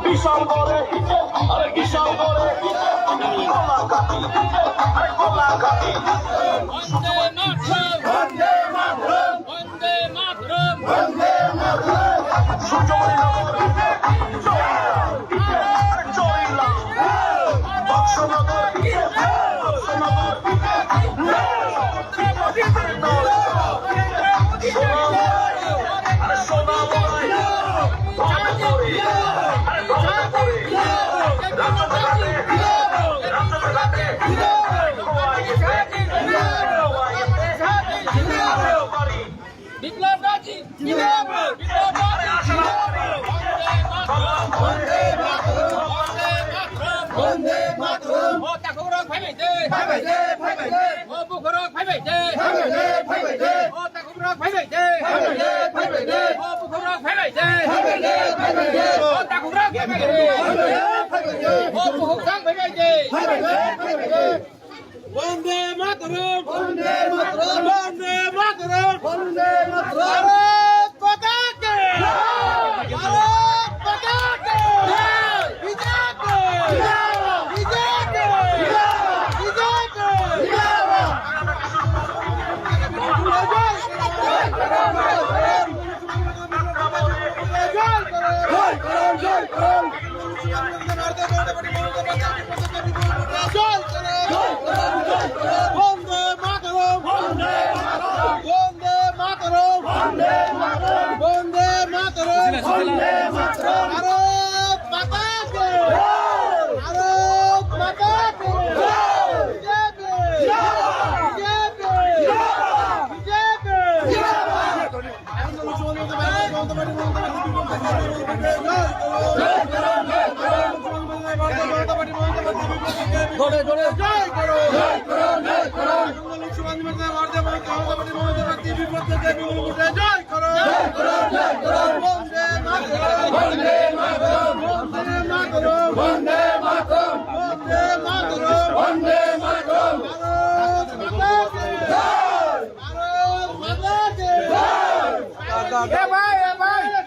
বিশাল করে আরে বিশাল করে কলা কাটি আরে কলা কাটি বন্দে মাতরম বন্দে মাতরম বন্দে মাতরম সূর্যমণি নগর চরিলা বক্সনগর আরে সোনা বলাই বিপ্লব রাজি জিন্দাবাদ বিপ্লব রাজি বন্দে মাতরম বন্দে মাতরম ও তাকুরক ভাইবাইতে ও বুখরক ভাইবাইতে ও তাকুরক ভাইবাইতে ও বুখরক ভাইবাইতে ও তাকুরক ভাইবাইতে ও বুখরক ভাইবাইতে বন্দে মাতরম বন্দে মাতরম বন্দে মাতরম বন্দে মাতরম ভারত মাতা কি ভারত মাতা কি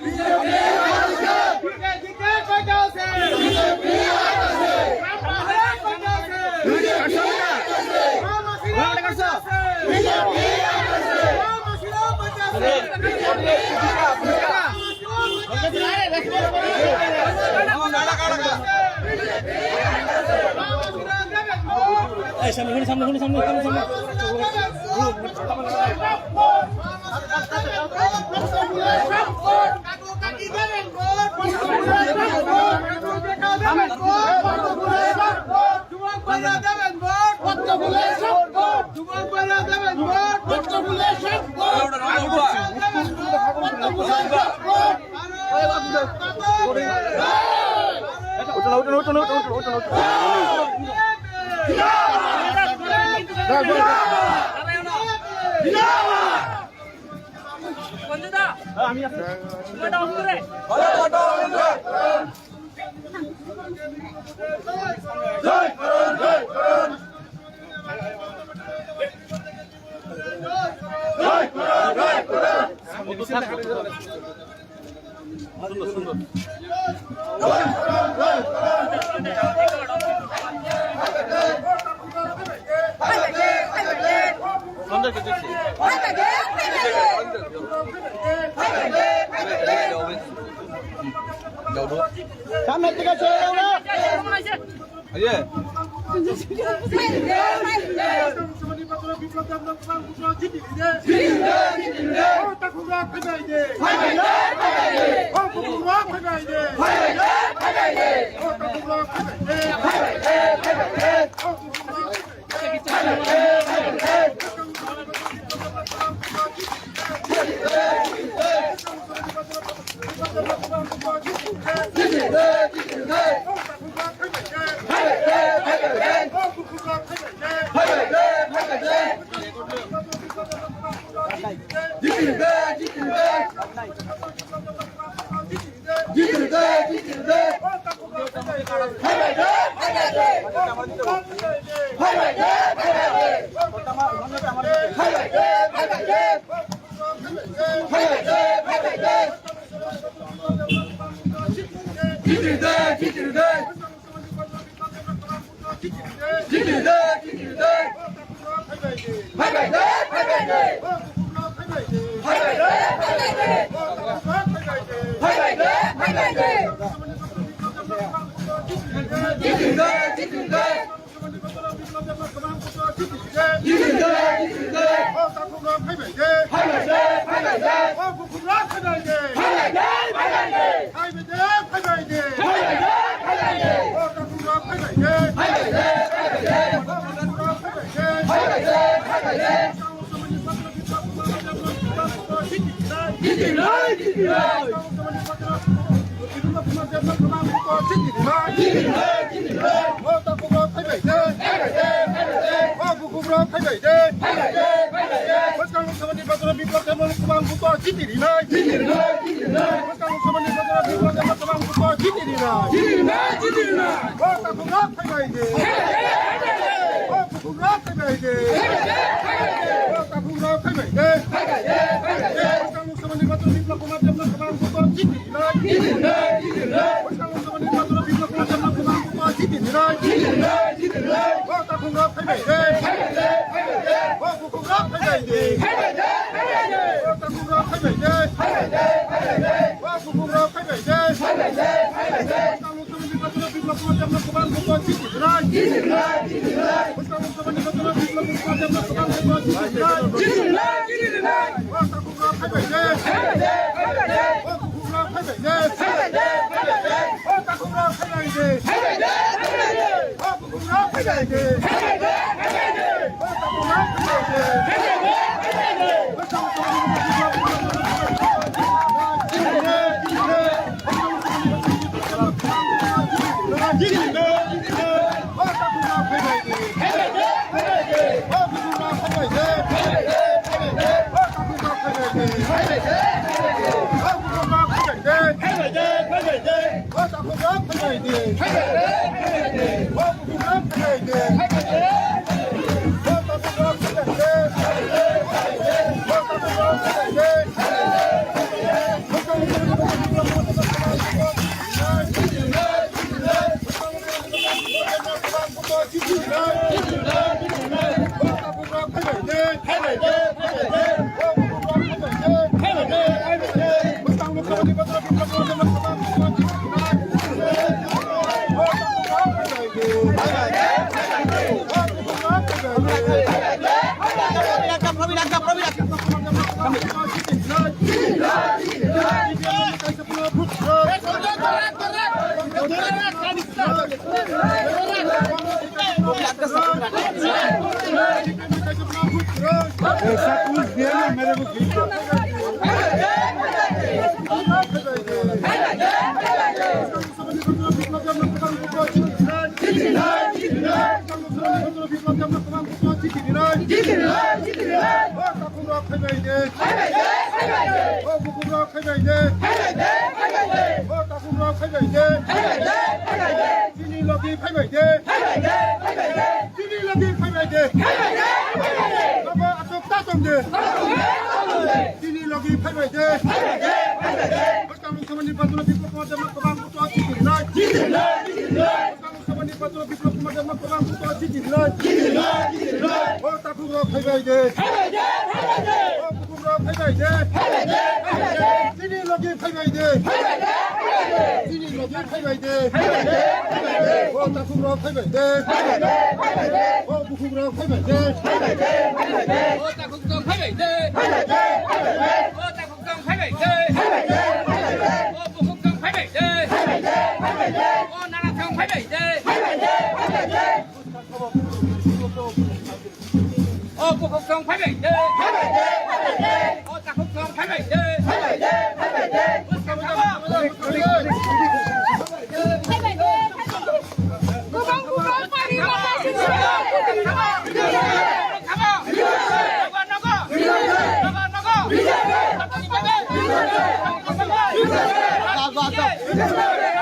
বিজেপি বিজেপি সামনে থেকে চলে যাও না Come on. Hãy subscribe cho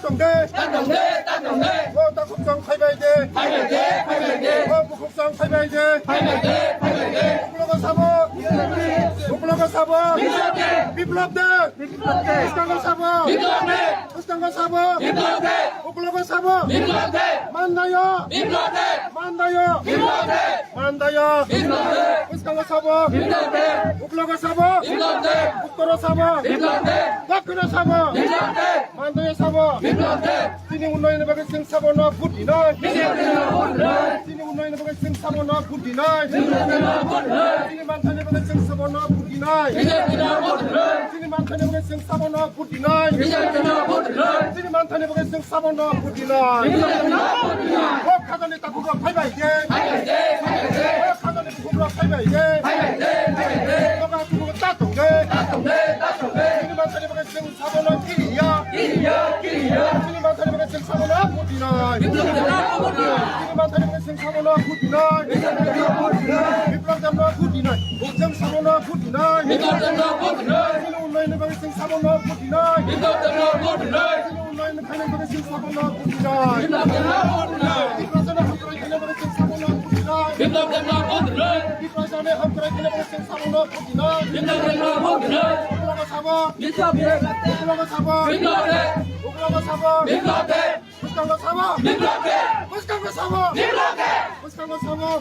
kênh Ghiền Mì Gõ để không bỏ lỡ सामनो फुटिनाय बिप्लब फुटिनाय जों सामनो फुटिनाय उन्नयन बागै जों सामनो फुटिनाय उन्नयन खायनाय बागै जों सामनो फुटिनाय बिप्लबजों हामख्रायनाय बागै जों सामनो फुटिनाय बिप्लबजों हामख्रायनाय बागै जों सामनो फुटिनाय उग्रबा साबो उग्रबा साबो उग्रबा साबो Buscando Samo! Buscando Samo! Buscando Samo!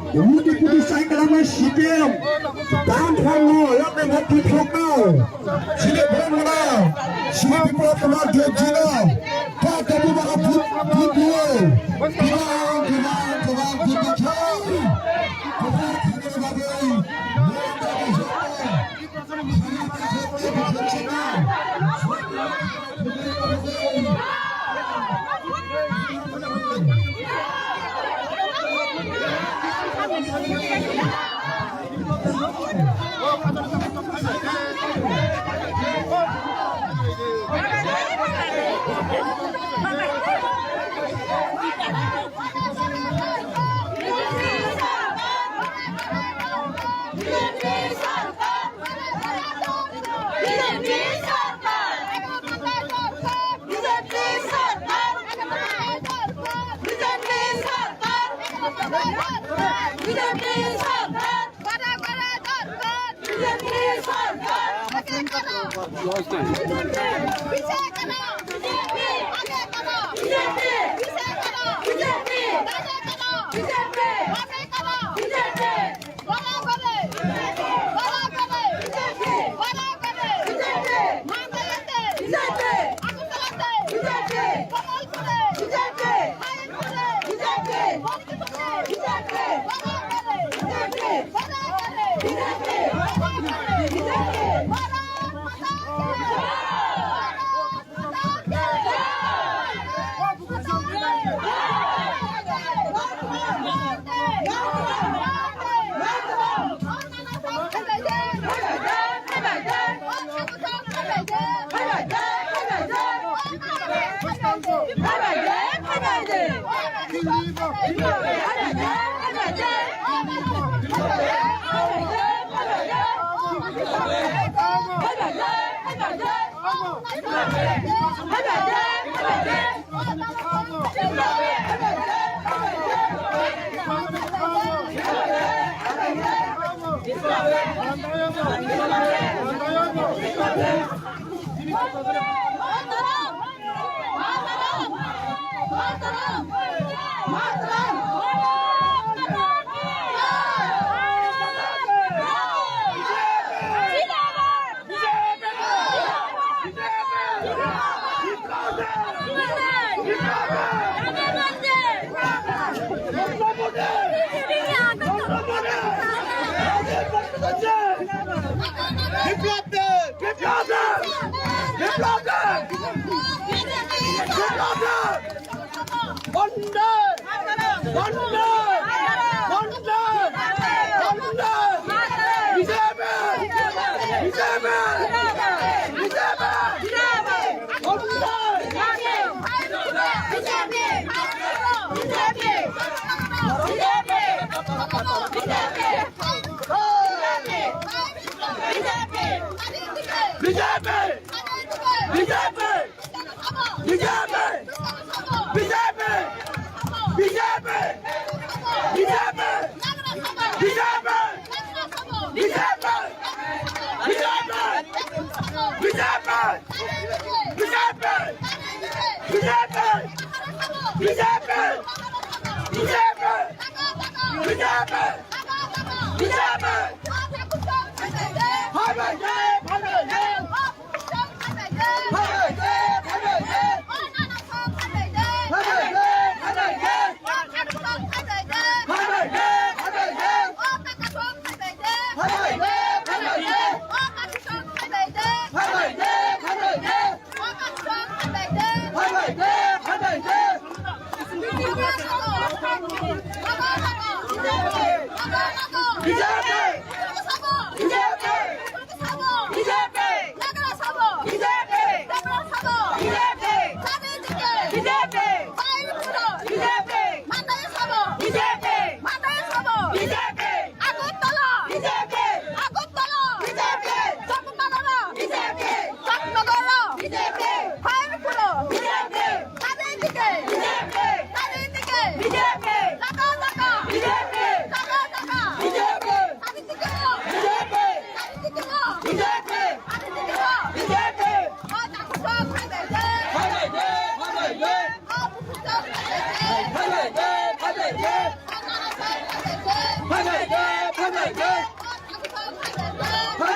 Untuk putusan kalangan sipil 다음 판로 옆에 높이 평가 시내 보험이나 시내 비법만 겹치나 다 대부분가 분투에 그만 분투차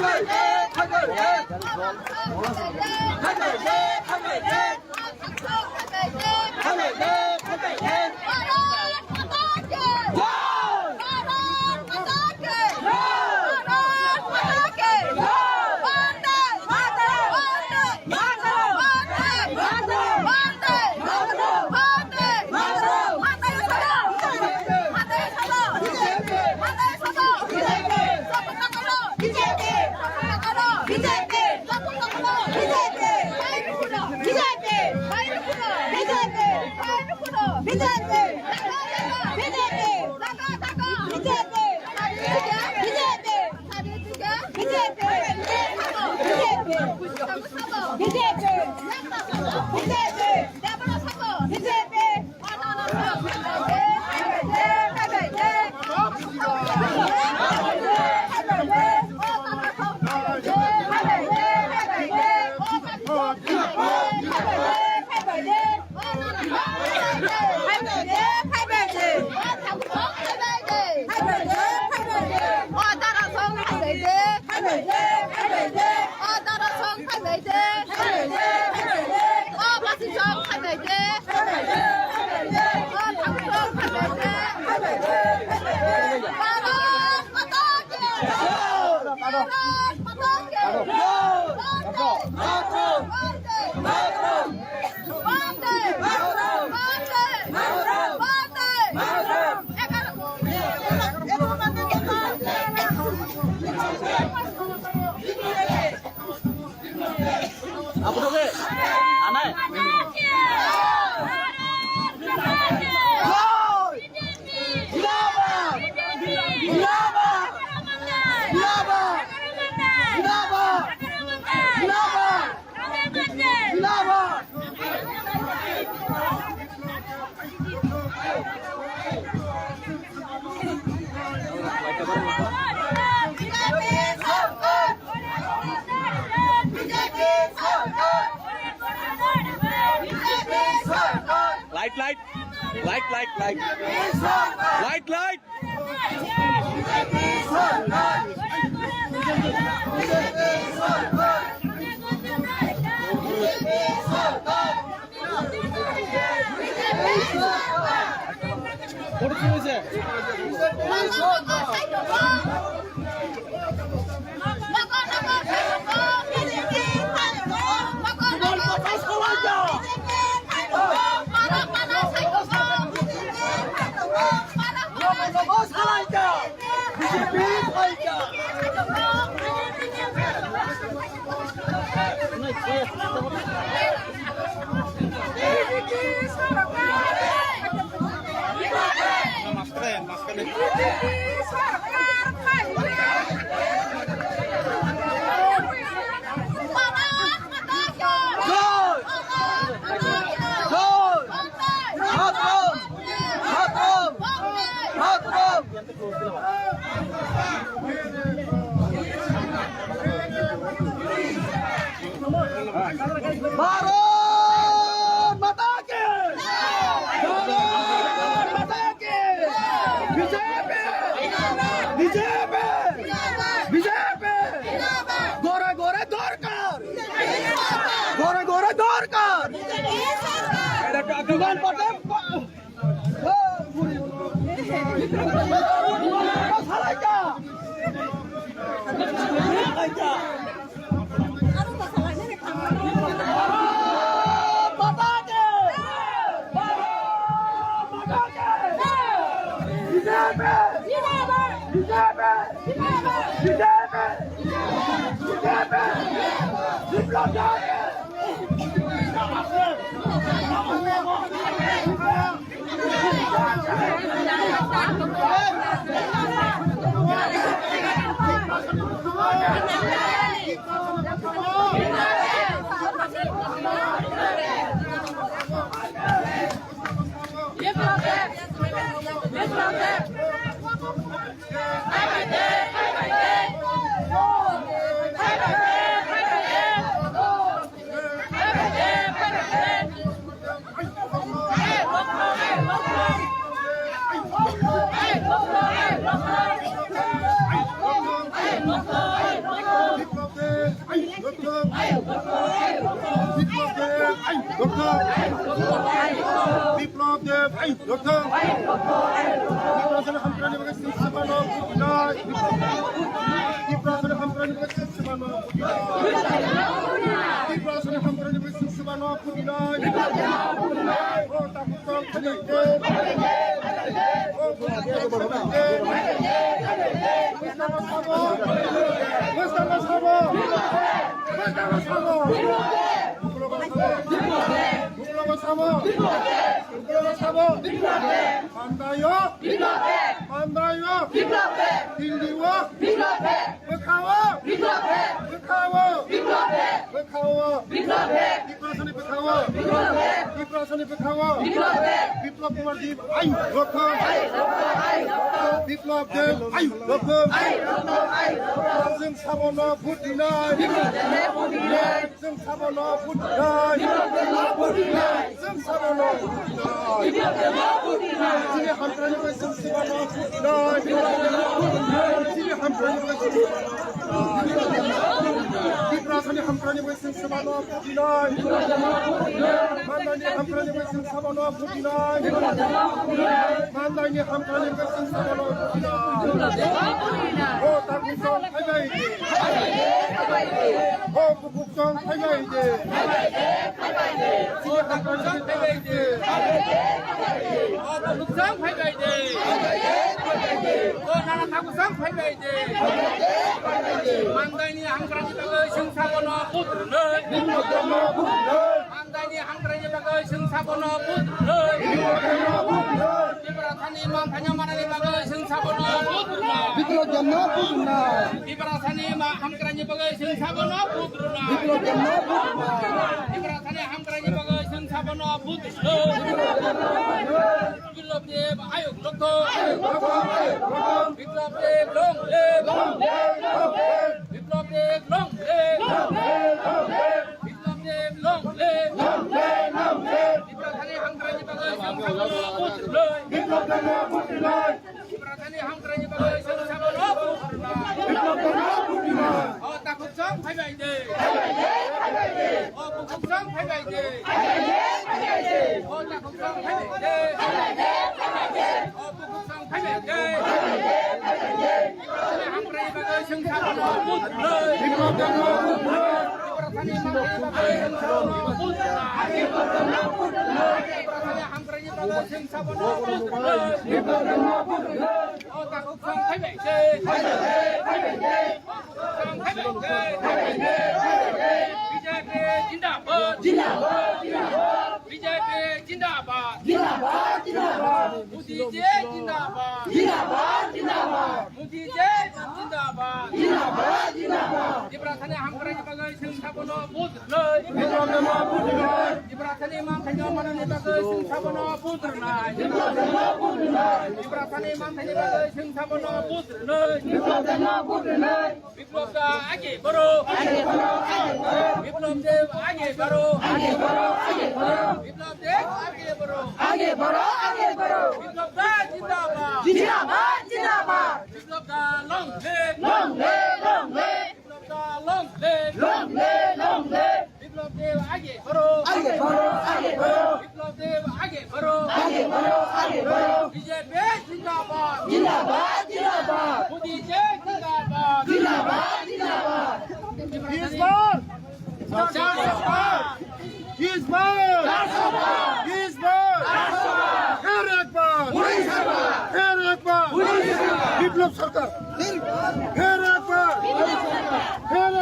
Hey! 로통 디프라선의 함께하는 것은 사바노 부디나이 디프라선의 함께하는 것은 사바노 부디나이 디프라선의 함께하는 것은 사바노 부디나이 따뜻한 편의게 만다요 딜리와 베카와 디프라선의 베카와 비플랍 Kumar ji आयु रखम बिप्लब देव आयु रखम जों साबना भुट दिनाय जों साबना भुट दिनाय जों साबना भुट दिनाय जोंनि हामख्रायनिफ्राय जों साबना भुट दिनाय जोंनि हामख्रायनिफ्राय जों बिप्रासनि हामख्रायनिफ्राय जों साबना भुट दिनाय मानदानि हामख्रायनिफ्राय जों साबना भुट दिनाय 만다니 함께하는 것은 사바노 부디나이 오 당국성 팔가이지 오 국국성 팔가이지 지금 함께하는 팔가이지 오 국국성 팔가이지 오 나라 당국성 팔가이지 만다니 함께하는 것은 사바노 부디나이 만다니 함께하는 것은 사바노 부디나이 Ibrahani mam panyamanani bagai sing sabono putruna. 비트로 jamna 부디나 Ibrahani mam hamkrani bagai sing sabono putruna. 비트로 jamna 부디나 Ibrahani hamkrani bagai sing sabono putruna. Biplop ayo lokto. Biplop long live. Biplop long live. Biplop long live. Ibrahani hamkrani bagai sing sabono putruna. 비트로 jamna 부디나이 Ibrahani hamkrani bagai sing sabono putruna. 비트로 jamna 부디나이 Oh takuk성 팔가이지. Oh 국국성 팔가이지. Oh takuk성 팔가이지. Oh 국국성 팔가이지. 이브라타니 함크라이 바가 승사번호 부드러. 비트로 jamna 부디나이 이브라타니 함크라이 바가 승사번호 부드러. 이브라타니 함크라이 바가 승사번호 부드러. Oh takuk성 팔가이지. BJP जिंदाबाद BJP जिंदाबाद मोदी जी जिंदाबाद मोदी जी जिंदाबाद इब्राहिम हमकरानि बागै जों साबनो बुद्रनाय 비트로 jamna 부디나이 Ibrahim मानखानि बागै जों साबनो बुद्रनाय इब्राहिम मानखानि बागै जों साबनो बुद्रनाय विप्लव आगे बढ़ो विप्लव देव आगे बढ़ो विप्लव देव आगे बढ़ो विप्लव दा जिंदाबाद विप्लव दा लॉन्ग लिव विप्लव दा लॉन्ग लिव विप्लव देव आगे बढ़ो विप्लव देव आगे बढ़ो बीजेपी जिंदाबाद मोदी जी जिंदाबाद Hizbar! Hizbar! Her Akbar! Biplop Sarkar! Her Akbar! Hizbar! Her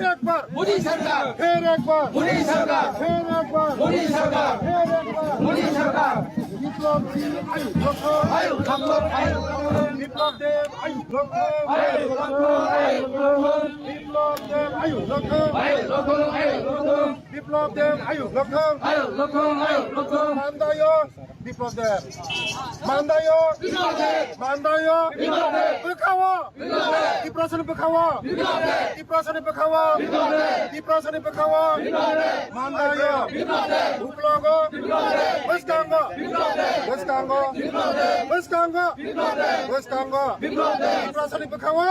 Akbar! Modi सरकार Her Akbar! मोदी सरकार Her Akbar! मोदी सरकार Her Akbar! मोदी सरकार বিপ্লব আয়ু লক্ষ্য বিপ্লব দেব আয়ু লক্ষ্য বিপ্লব দেব আয়ু লক্ষ্য বিপ্লব দেব আয়ু লক্ষ্য মান্দায় Biplab Deb মান্দায় Bekawa! Diprasan Bekawa! Mandaya! Uplaga! Westanga! Diprasan Bekawa!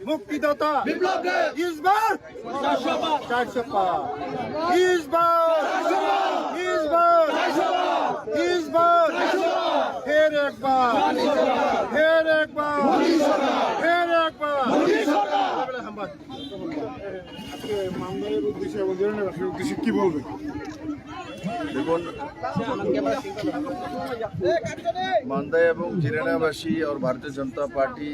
মুক্তিদাতা ইসবার 400 পা ইসবার ফের একবার আজকে মামলার উদ্দেশ্যে এবং জনগণের উদ্দেশ্যে কি বলবেন? দেখুন, মান্দা এবং জিরানাবাসী और भारतीय जनता पार्टी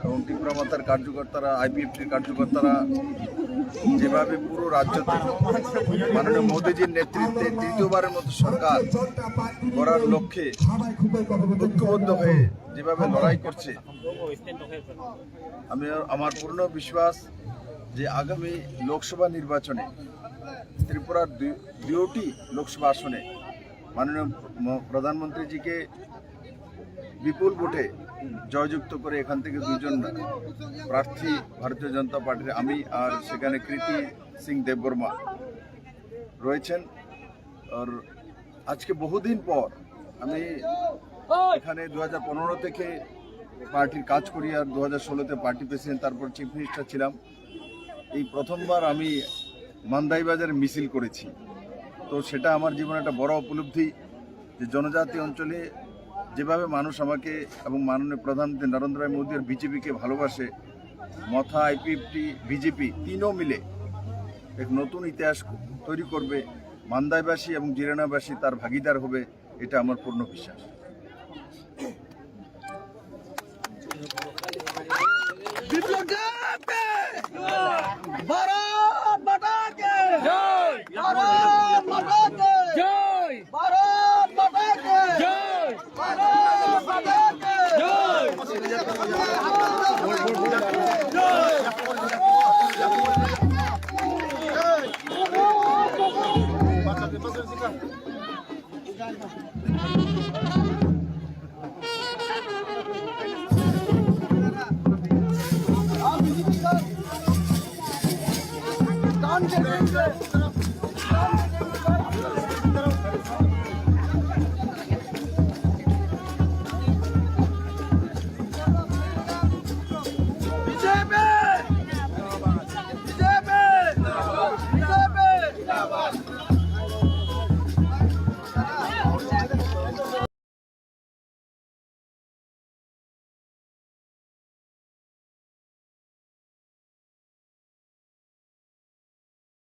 এবং তীব্রমাতার কার্যকর্তারা আইপিএফটির কার্যকর্তারা যেভাবে পুরো রাজ্য থেকে মাননীয় মোদীজির নেতৃত্বে তৃতীয়বারের মতো সরকার করার লক্ষ্যে ঐক্যবদ্ধ হয়ে যেভাবে লড়াই করছে, আমার পূর্ণ বিশ্বাস যে আগামী লোকসভা নির্বাচনে ত্রিপুরার দুটি লোকসভা আসনে মাননীয় প্রধানমন্ত্রীজিকে বিপুল ভোটে জয়যুক্ত করে এখান থেকে দুজন প্রার্থী ভারতীয় জনতা পার্টির আমি আর সেখানে কৃতি সিং দেববর্মা রয়েছেন। আর আজকে বহুদিন পর আমি এখানে 2015 থেকে পার্টির কাজ করি আর 2016-তে পার্টি প্রেসিডেন্ট, তারপর চিফ মিনিস্টার ছিলাম। এই প্রথমবার আমি মান্দাইবাজারে মিছিল করেছি, তো সেটা আমার জীবনে একটা বড় উপলব্ধি যে জনজাতি অঞ্চলে যেভাবে মানুষ আমাকে এবং মাননীয় প্রধানমন্ত্রী নরেন্দ্র ভাই মোদী আর বিজেপিকে ভালোবাসে, মথা আইপিএফটি বিজেপি তিনও মিলে এক নতুন ইতিহাস তৈরি করবে, মান্দাইবাসী এবং জিরানাবাসী তার ভাগিদার হবে, এটা আমার পূর্ণ বিশ্বাস। भारत माता के जय, भारत माता के जय, भारत माता के जय, भारत माता के जय।